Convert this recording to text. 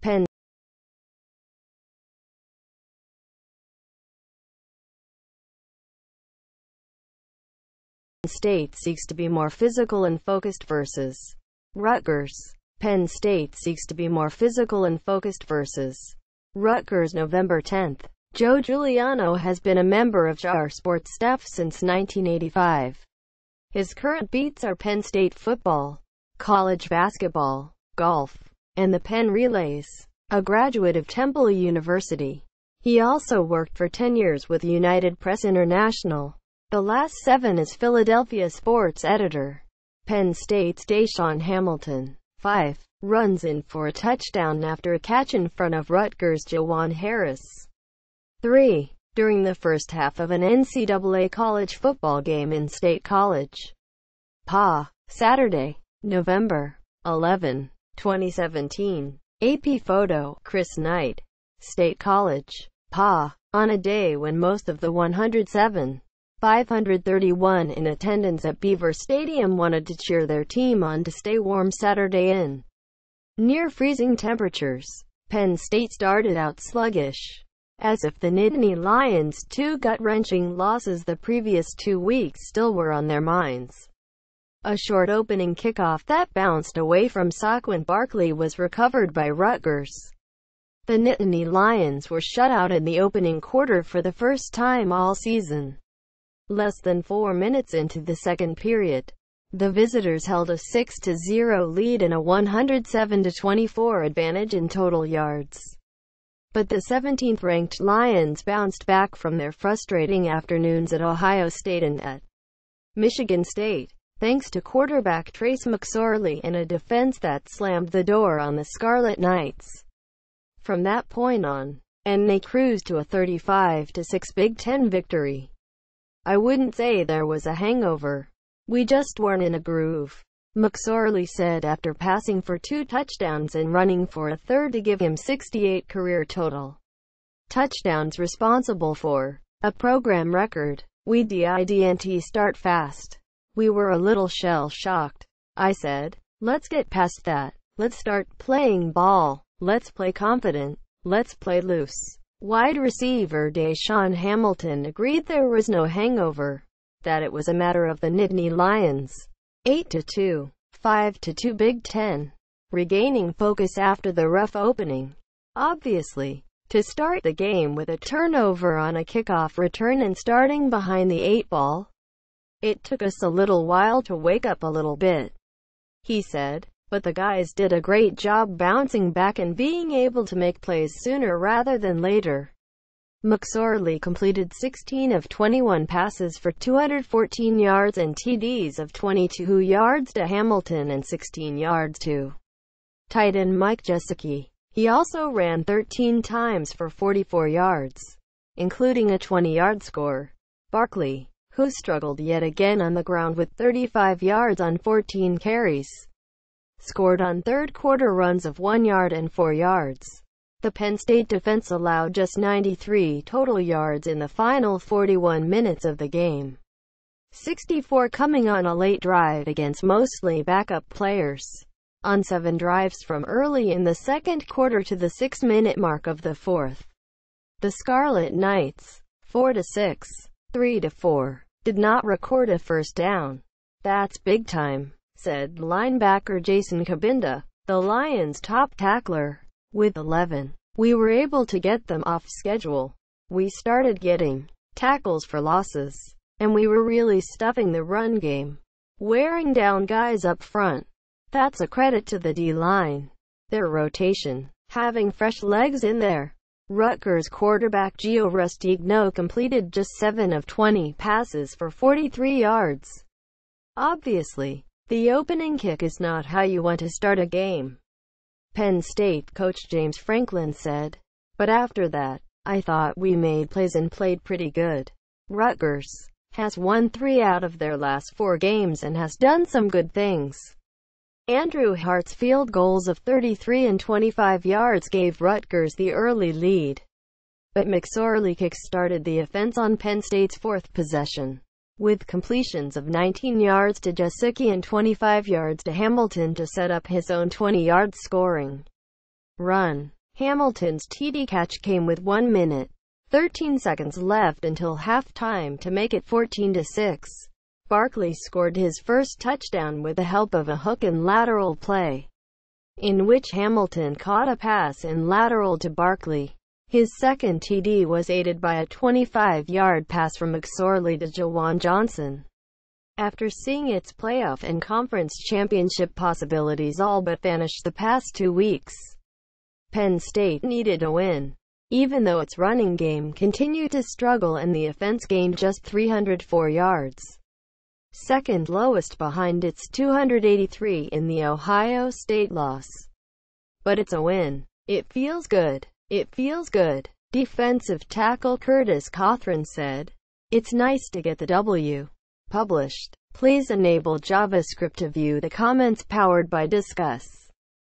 Penn State seeks to be more physical and focused versus Rutgers. Penn State seeks to be more physical and focused versus Rutgers. November 10th. Joe Giuliano has been a member of our sports staff since 1985. His current beats are Penn State football, college basketball, golf, and the Penn Relays. A graduate of Temple University, he also worked for 10 years with United Press International. The last 7 as Philadelphia sports editor. Penn State's Deshaun Hamilton, 5, runs in for a touchdown after a catch in front of Rutgers' Jawan Harris, 3, during the first half of an NCAA college football game in State College. PA. Saturday, November 11, 2017. AP photo, Chris Knight. State College. PA. On a day when most of the 531 in attendance at Beaver Stadium wanted to cheer their team on to stay warm Saturday in near freezing temperatures, Penn State started out sluggish, as if the Nittany Lions' 2 gut-wrenching losses the previous 2 weeks still were on their minds. A short opening kickoff that bounced away from Saquon Barkley was recovered by Rutgers. The Nittany Lions were shut out in the opening quarter for the first time all season. Less than 4 minutes into the second period, the visitors held a 6-0 lead and a 107-24 advantage in total yards. But the 17th-ranked Lions bounced back from their frustrating afternoons at Ohio State and at Michigan State, thanks to quarterback Trace McSorley and a defense that slammed the door on the Scarlet Knights. From that point on, and they cruised to a 35-6 Big Ten victory. I wouldn't say there was a hangover. We just weren't in a groove, McSorley said after passing for 2 touchdowns and running for a third to give him 68 career total touchdowns, responsible for a program record. We didn't start fast. We were a little shell-shocked. I said, let's get past that. Let's start playing ball. Let's play confident. Let's play loose. Wide receiver Deshaun Hamilton agreed there was no hangover, that it was a matter of the Nittany Lions. 8-2, 5-2 Big Ten. Regaining focus after the rough opening. Obviously, to start the game with a turnover on a kickoff return and starting behind the 8 ball. It took us a little while to wake up a little bit, he said, but the guys did a great job bouncing back and being able to make plays sooner rather than later. McSorley completed 16 of 21 passes for 214 yards and TDs of 22 yards to Hamilton and 16 yards to tight end Mike Gesicki. He also ran 13 times for 44 yards, including a 20-yard score. Barkley, who struggled yet again on the ground with 35 yards on 14 carries, scored on third-quarter runs of 1 yard and 4 yards. The Penn State defense allowed just 93 total yards in the final 41 minutes of the game, 64 coming on a late drive against mostly backup players. On 7 drives from early in the second quarter to the 6-minute mark of the fourth, the Scarlet Knights, 4-6, 3-4, did not record a first down. That's big time, said linebacker Jason Cabinda, the Lions' top tackler. With 11, we were able to get them off schedule. We started getting tackles for losses, and we were really stuffing the run game, wearing down guys up front. That's a credit to the D-line, their rotation, having fresh legs in there. Rutgers quarterback Gio Rustigno completed just 7 of 20 passes for 43 yards. Obviously, the opening kick is not how you want to start a game, Penn State coach James Franklin said. But after that, I thought we made plays and played pretty good. Rutgers has won 3 out of their last 4 games and has done some good things. Andrew Hart's field goals of 33 and 25 yards gave Rutgers the early lead, but McSorley kick-started the offense on Penn State's 4th possession. with completions of 19 yards to Gesicki and 25 yards to Hamilton to set up his own 20-yard scoring run. Hamilton's TD catch came with 1 minute, 13 seconds left until halftime to make it 14-6. Barkley scored his first touchdown with the help of a hook and lateral play, in which Hamilton caught a pass in lateral to Barkley. His second TD was aided by a 25-yard pass from McSorley to Jawan Johnson. After seeing its playoff and conference championship possibilities all but vanish the past 2 weeks, Penn State needed a win. Even though its running game continued to struggle and the offense gained just 304 yards, second lowest behind its 283 in the Ohio State loss. But it's a win. It feels good. It feels good. Defensive tackle Curtis Cawthron said, "It's nice to get the W." Published. Please enable JavaScript to view the comments powered by Discuss.